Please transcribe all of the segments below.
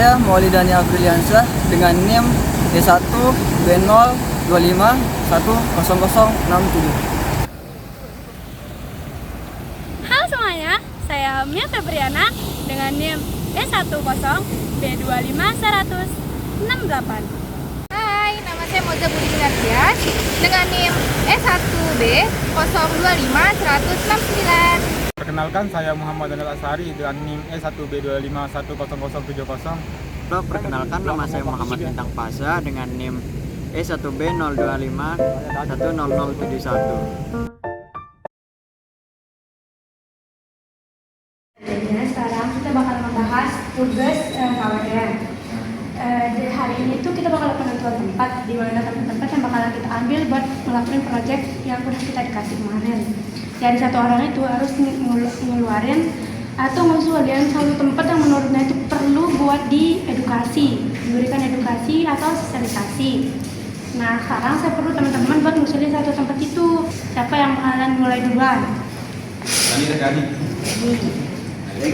saya Maulidani Afriliansyah dengan NIM E1B025100067. Halo semuanya, saya Mia Febriana dengan NIM E10B25168. Hai, nama saya Moza Budi Ginardias dengan NIM E1B0251169. Perkenalkan, saya Muhammad Daniel Asari dengan NIM E1B2510070. Perkenalkan, nama saya Muhammad Bintang Pasa dengan NIM E1B025100071. Jadi sekarang kita bakal membahas tugas KWN. Di hari ini tuh kita bakal penentuan tempat, di mana tempat yang bakalan kita ambil buat ngelakuin proyek yang udah kita dikasih kemarin. Jadi satu orang itu harus ngeluarin atau ngusulin satu tempat yang menurutnya itu perlu buat diberikan edukasi atau sosialisasi. Nah sekarang saya perlu teman-teman buat ngusulin satu tempat itu. Siapa yang bakalan mulai duluan? Baik,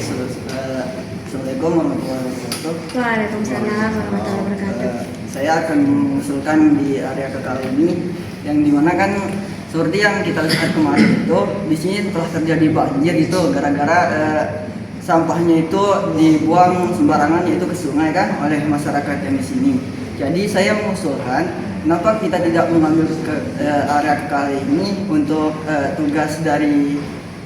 Assalamualaikum warahmatullahi wabarakatuh. Waalaikumsalam warahmatullahi wabarakatuh. Saya akan mengusulkan di area KKL ini yang dimana kan seperti yang kita lihat kemarin itu di sini telah terjadi banjir itu gara-gara sampahnya itu dibuang sembarangan yaitu ke sungai kan oleh masyarakat yang di sini. Jadi saya mengusulkan kenapa kita tidak mengambil ke area KKL ini untuk tugas dari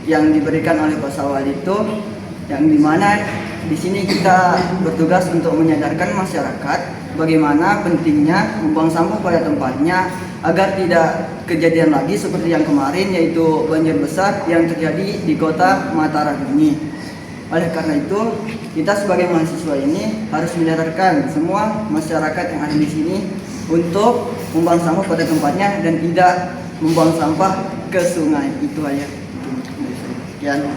yang diberikan oleh Pak Sawal itu, yang dimana di sini kita bertugas untuk menyadarkan masyarakat bagaimana pentingnya membuang sampah pada tempatnya agar tidak kejadian lagi seperti yang kemarin, yaitu banjir besar yang terjadi di kota Mataram ini. Oleh karena itu, kita sebagai mahasiswa ini harus menyadarkan semua masyarakat yang ada di sini untuk membuang sampah pada tempatnya dan tidak membuang sampah ke sungai. Itu aja. Sekian.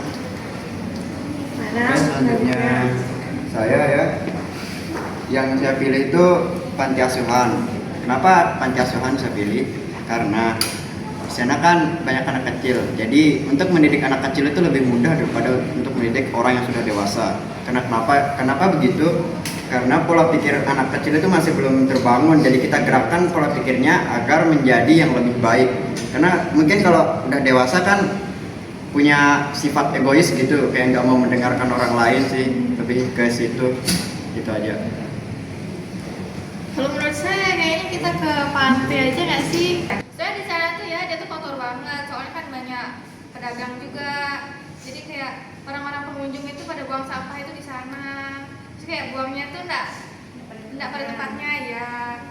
Selanjutnya saya yang saya pilih itu panti asuhan. Kenapa panti asuhan saya pilih? Karena di sana kan banyak anak kecil. Jadi untuk mendidik anak kecil itu lebih mudah daripada untuk mendidik orang yang sudah dewasa. Kenapa begitu? Karena pola pikir anak kecil itu masih belum terbangun. Jadi kita gerakkan pola pikirnya agar menjadi yang lebih baik. Karena mungkin kalau udah dewasa kan punya sifat egois gitu, kayak nggak mau mendengarkan orang lain sih, lebih ke situ, gitu aja. Kalau menurut saya kayaknya kita ke pantai aja nggak sih? Soalnya di sana tuh ya dia tuh kotor banget, soalnya kan banyak pedagang juga. Jadi kayak orang-orang pengunjung itu pada buang sampah itu di sana. Terus kayak buangnya tuh nggak pada tempatnya ya.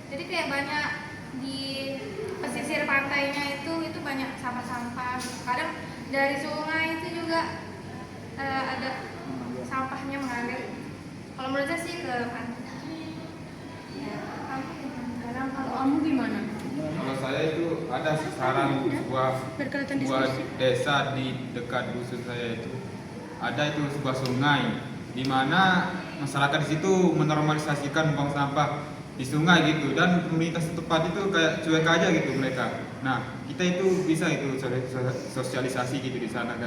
Jadi kayak banyak di pesisir pantainya itu banyak sampah-sampah. Kadang dari sungai itu juga ada sampahnya mengalir. Kalau menurut saya sih ke pantai. Ya, Sekarang kalau kamu gimana? Kalau saya itu ada saran sebuah desa di dekat dusun saya itu. Ada itu sebuah sungai di mana masyarakat di situ menormalisasikan buang sampah di sungai gitu, dan pemerintah setempat itu kayak cuek aja gitu mereka. Nah kita itu bisa itu sosialisasi gitu di sana,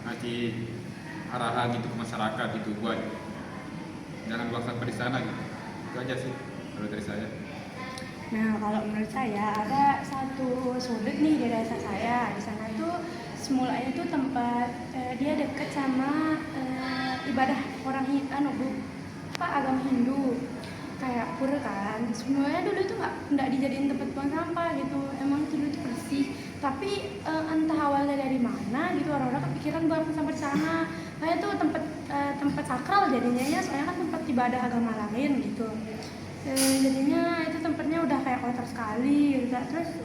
ngasih arahan gitu ke masyarakat gitu buat jangan buang sampah di sana gitu. Itu aja sih kalau dari saya. Nah, kalau menurut saya ada satu sudut nih di desa saya. Di sana tuh semulanya tuh tempat dia dekat sama ibadah orang agama Hindu, kayak pura kan. Semuanya dulu tuh nggak dijadiin tempat buang sampah gitu. Emang dulu tuh bersih. Tapi entah awalnya dari mana gitu orang-orang kepikiran buang sampah di sana. Kayak tuh tempat sakral jadinya ya, soalnya kan tempat ibadah agama lain gitu. Jadinya itu tempatnya udah kayak kotor sekali gitu. Terus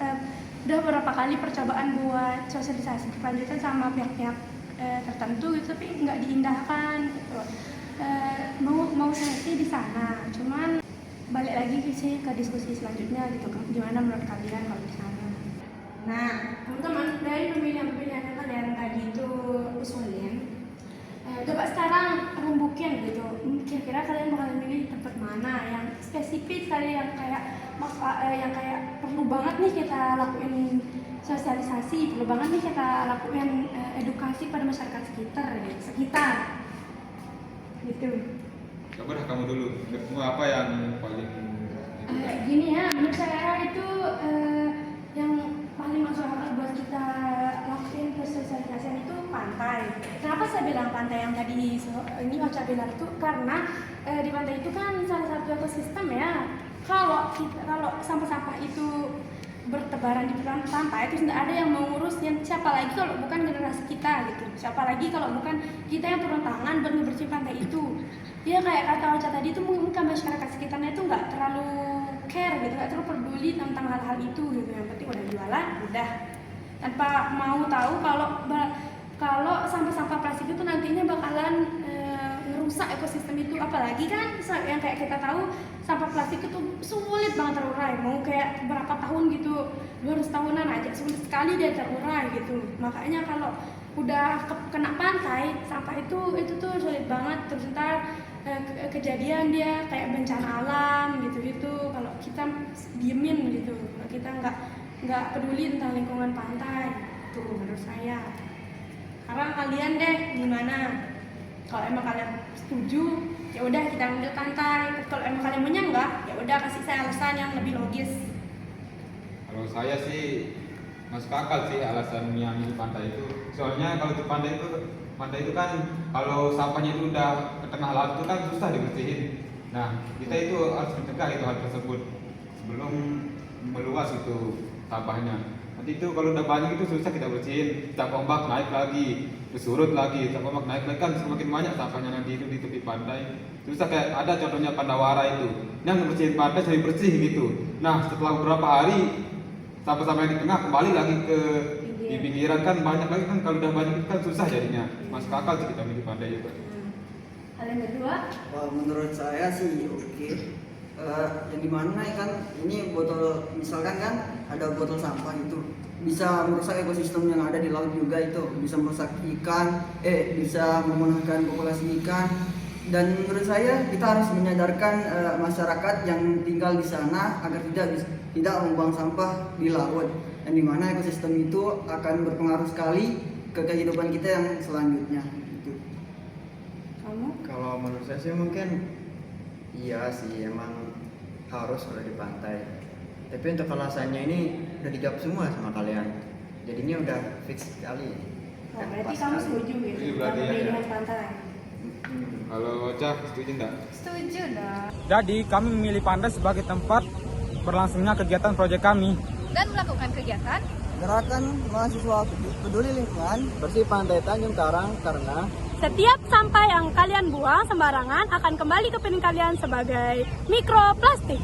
udah beberapa kali percobaan buat sosialisasi berkelanjutan sama pihak-pihak tertentu gitu, tapi nggak diindahkan gitu. Mau saya sih di sana, cuman balik lagi sih ke diskusi selanjutnya gitu, gimana menurut kalian kalau di sana. Nah teman-teman, dari pemilihan-pemilihan yang kalian tadi itu usulin, coba sekarang rembukin gitu, kira-kira kalian bakal milih tempat mana yang spesifik kali, yang kayak perlu banget nih kita lakuin sosialisasi, perlu banget nih kita lakuin edukasi pada masyarakat sekitar gitu. Coba dah kamu dulu. Menurutmu apa yang paling Gini ya, menurut saya itu yang paling masuk akal buat kita lakuin persosialisasian itu pantai. Kenapa saya bilang pantai yang tadi ini Ocha bilang itu karena di pantai itu kan salah satu ekosistem ya. Kalau sampah-sampah itu bertebaran di pantai itu tidak ada yang mengurus, siapa lagi kalau bukan generasi kita gitu, siapa lagi kalau bukan kita yang turun tangan bersih pantai itu. Ya kayak kata Ocha tadi itu mungkin masyarakat sekitarnya itu nggak terlalu care gitu, nggak terlalu peduli tentang hal-hal itu gitu. Yang penting udah jualan udah, tanpa mau tahu kalau sampah-sampah plastik itu nantinya bakalan ngerusak ekosistem itu. Apalagi kan yang kayak kita tahu sampah plastik itu sulit banget terurai, mau kayak berapa tahun gitu, 200 tahunan aja sulit sekali dia terurai gitu. Makanya kalau udah kena pantai, sampah itu tuh sulit banget. Terus ntar kejadian dia kayak bencana alam gitu kalau kita diemin gitu, kalau kita nggak peduli tentang lingkungan pantai itu menurut saya. Karena kalian deh gimana? Kalau emang kalian setuju, ya udah kita ambil pantai. Kalau emang kalian menyanggah, ya udah kasih saya alasan yang lebih logis. Kalau saya sih masuk akal sih alasan yang di pantai itu. Soalnya kalau di pantai itu kan kalau sampahnya itu udah ke tengah laut itu kan susah dibersihin. Nah, kita itu harus mencegah itu hal tersebut sebelum meluas itu sampahnya. Nanti itu kalau udah banyak itu susah kita bersihin. Setiap ombak naik lagi, surut lagi, setiap ombak naik lagi kan semakin banyak sampahnya nanti itu di tepi pantai. Susah, kayak ada contohnya Pandawara itu. Yang bersihin pantai jadi bersih gitu. Nah, setelah beberapa hari sampah-sampah yang di tengah kembali lagi ke di pinggiran kan banyak lagi kan, kalau udah banyak itu kan susah jadinya. Masuk akal sih kita di pantai juga. Hal yang kedua, Wah, menurut saya sih oke. Yang dimana kan ini botol, misalkan kan ada botol sampah itu bisa merusak ekosistem yang ada di laut juga, itu bisa merusak ikan, bisa memunahkan populasi ikan. Dan menurut saya kita harus menyadarkan masyarakat yang tinggal di sana agar tidak membuang sampah di laut, yang dimana ekosistem itu akan berpengaruh sekali ke kehidupan kita yang selanjutnya. Gitu. kamu? Kalau menurut saya sih mungkin iya sih, emang harus udah di pantai. Tapi untuk alasannya ini udah dijawab semua sama kalian. Jadi ini udah fix sekali. Oh, Dan berarti pas kamu sekali. setuju gitu Setuju berarti sama ya. pilihan pantai? Kalau Ocha setuju enggak? Setuju dong. Jadi kami memilih pantai sebagai tempat berlangsungnya kegiatan proyek kami. Dan melakukan kegiatan Gerakan mahasiswa peduli lingkungan Bersih Pantai Tanjung Karang karena Setiap sampah yang kalian buang sembarangan akan kembali ke piring kalian sebagai mikroplastik.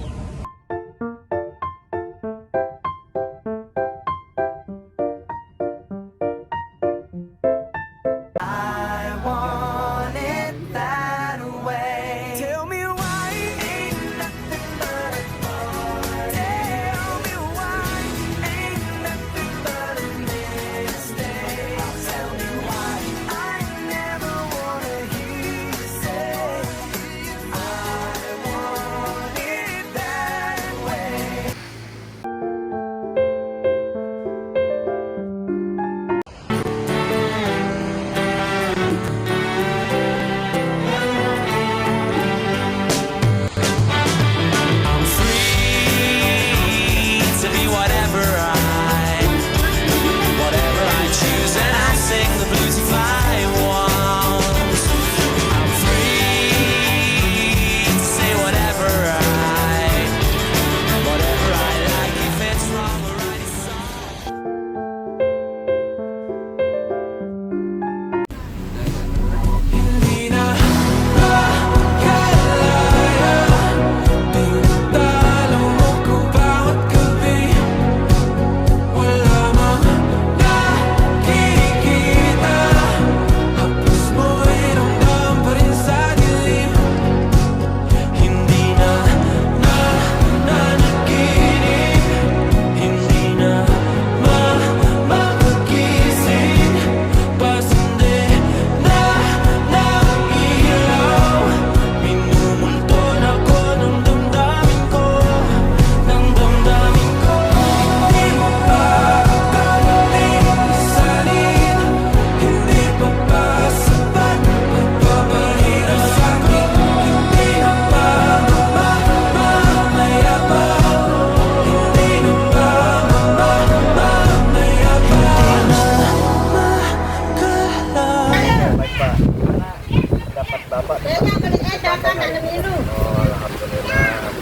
Oh, alhamdulillah.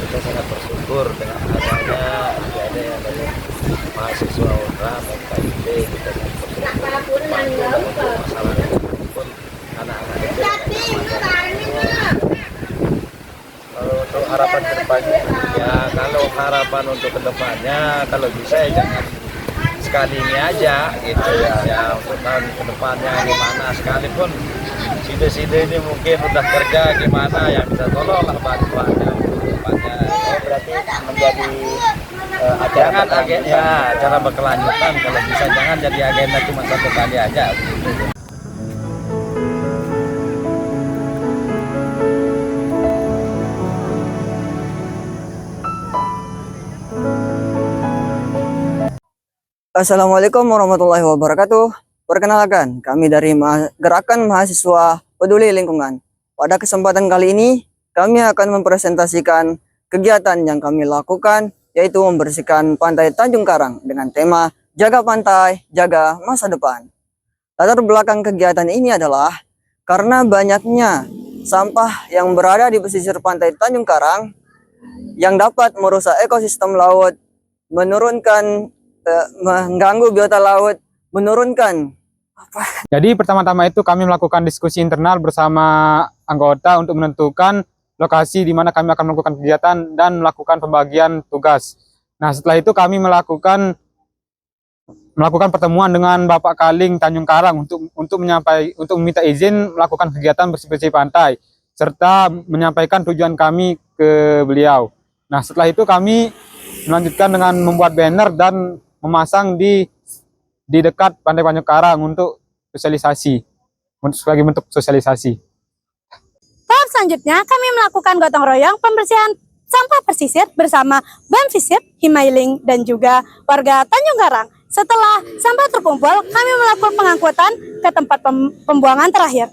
Kita sangat bersyukur dengan adanya adik-adik yang dari mahasiswa UNRA dan KIP. Kita sangat bersyukur untuk masalah pun anak-anak itu. Kalau untuk harapan ke depannya, ya kalau harapan untuk kedepannya, kalau bisa ya jangan sekali ini aja gitu ya untuk tahun ke depannya gimana, sekalipun side-side ini mungkin udah kerja gimana ya bisa tolong lah bantuannya untuk depannya. Oh, berarti menjadi Jangan agenda acara berkelanjutan, kalau bisa jangan jadi agenda cuma satu kali aja begitu. Assalamualaikum warahmatullahi wabarakatuh. Perkenalkan, kami dari Gerakan Mahasiswa Peduli Lingkungan. Pada kesempatan kali ini, kami akan mempresentasikan kegiatan yang kami lakukan, yaitu membersihkan Pantai Tanjung Karang dengan tema Jaga Pantai, Jaga Masa Depan. Latar belakang kegiatan ini adalah karena banyaknya sampah yang berada di pesisir Pantai Tanjung Karang yang dapat merusak ekosistem laut, mengganggu biota laut, menurunkan. Jadi pertama-tama itu kami melakukan diskusi internal bersama anggota untuk menentukan lokasi di mana kami akan melakukan kegiatan dan melakukan pembagian tugas. Nah, setelah itu kami melakukan pertemuan dengan Bapak Kaling Tanjung Karang untuk meminta izin melakukan kegiatan bersih-bersih pantai serta menyampaikan tujuan kami ke beliau. Nah, setelah itu kami melanjutkan dengan membuat banner dan memasang di dekat Pantai Tanjung Karang untuk sosialisasi, sebagai bentuk sosialisasi. Tahap selanjutnya, kami melakukan gotong royong pembersihan sampah pesisir bersama BAM-Visip, Himailing, dan juga warga Tanjung Karang. Setelah sampah terkumpul, kami melakukan pengangkutan ke tempat pembuangan terakhir.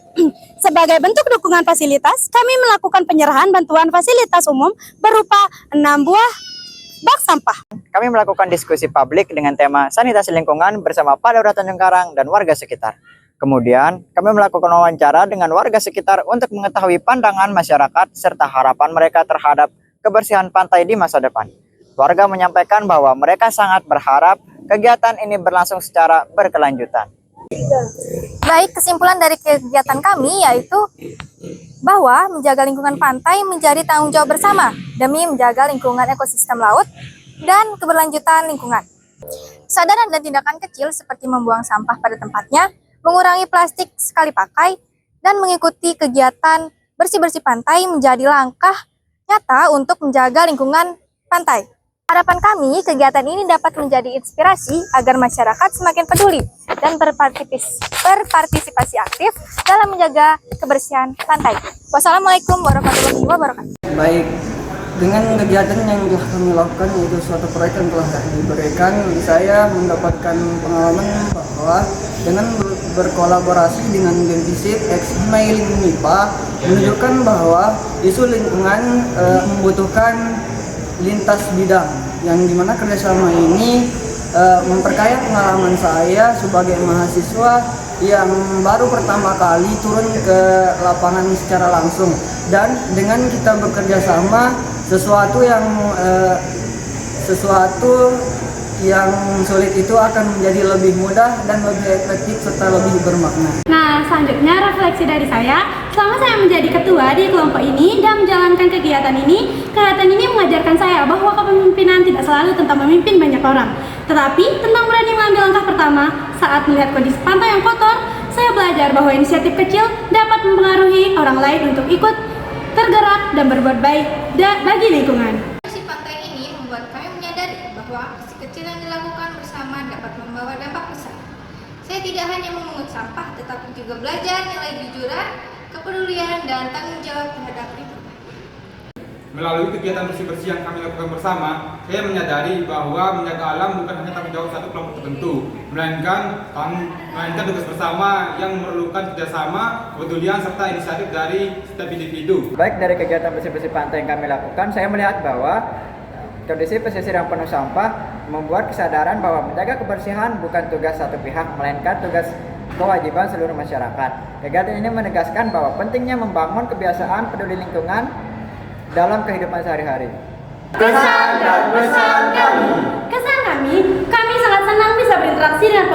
Sebagai bentuk dukungan fasilitas, kami melakukan penyerahan bantuan fasilitas umum berupa 6 buah bak sampah. Kami melakukan diskusi publik dengan tema sanitasi lingkungan bersama Padura Tanjung Karang dan warga sekitar. Kemudian, kami melakukan wawancara dengan warga sekitar untuk mengetahui pandangan masyarakat serta harapan mereka terhadap kebersihan pantai di masa depan. Warga menyampaikan bahwa mereka sangat berharap kegiatan ini berlangsung secara berkelanjutan. Baik, kesimpulan dari kegiatan kami yaitu bahwa menjaga lingkungan pantai menjadi tanggung jawab bersama demi menjaga lingkungan ekosistem laut dan keberlanjutan lingkungan. Kesadaran dan tindakan kecil seperti membuang sampah pada tempatnya, mengurangi plastik sekali pakai, dan mengikuti kegiatan bersih-bersih pantai menjadi langkah nyata untuk menjaga lingkungan pantai. Harapan kami, kegiatan ini dapat menjadi inspirasi agar masyarakat semakin peduli dan berpartisipasi aktif dalam menjaga kebersihan pantai. Wassalamualaikum warahmatullahi wabarakatuh. Baik, dengan kegiatan yang telah kami lakukan, yaitu suatu proyek yang telah diberikan, saya mendapatkan pengalaman bahwa dengan berkolaborasi dengan BAM-Visip, Himailing MIPA, menunjukkan bahwa isu lingkungan membutuhkan lintas bidang, yang dimana kerjasama ini memperkaya pengalaman saya sebagai mahasiswa yang baru pertama kali turun ke lapangan secara langsung, dan dengan kita bekerja sama sesuatu yang sulit itu akan menjadi lebih mudah dan lebih efektif serta lebih bermakna. Nah, selanjutnya refleksi dari saya. Selama saya menjadi ketua di kelompok ini dan menjalankan kegiatan ini mengajarkan saya bahwa kepemimpinan tidak selalu tentang memimpin banyak orang, tetapi tentang berani mengambil langkah pertama. Saat melihat kondisi pantai yang kotor, saya belajar bahwa inisiatif kecil dapat mempengaruhi orang lain untuk ikut tergerak dan berbuat baik bagi lingkungan. Bersih pantai ini membuat kami menyadari bahwa aksi kecil yang dilakukan bersama dapat membawa dampak besar. Saya tidak hanya memungut sampah, tetapi juga belajar nilai kejujuran, kepedulian, dan tanggung jawab terhadap lingkungan. Melalui kegiatan bersih-bersih yang kami lakukan bersama, saya menyadari bahwa menjaga alam bukan hanya tanggung jawab satu kelompok tertentu, melainkan tugas bersama yang memerlukan kerjasama, kepedulian, serta inisiatif dari setiap individu. Baik, dari kegiatan bersih-bersih pantai yang kami lakukan, saya melihat bahwa kondisi pesisir yang penuh sampah membuat kesadaran bahwa menjaga kebersihan bukan tugas satu pihak, melainkan tugas kewajiban seluruh masyarakat. Kegiatan ini menegaskan bahwa pentingnya membangun kebiasaan peduli lingkungan dalam kehidupan sehari-hari. Kesan kami sangat senang bisa berinteraksi dengan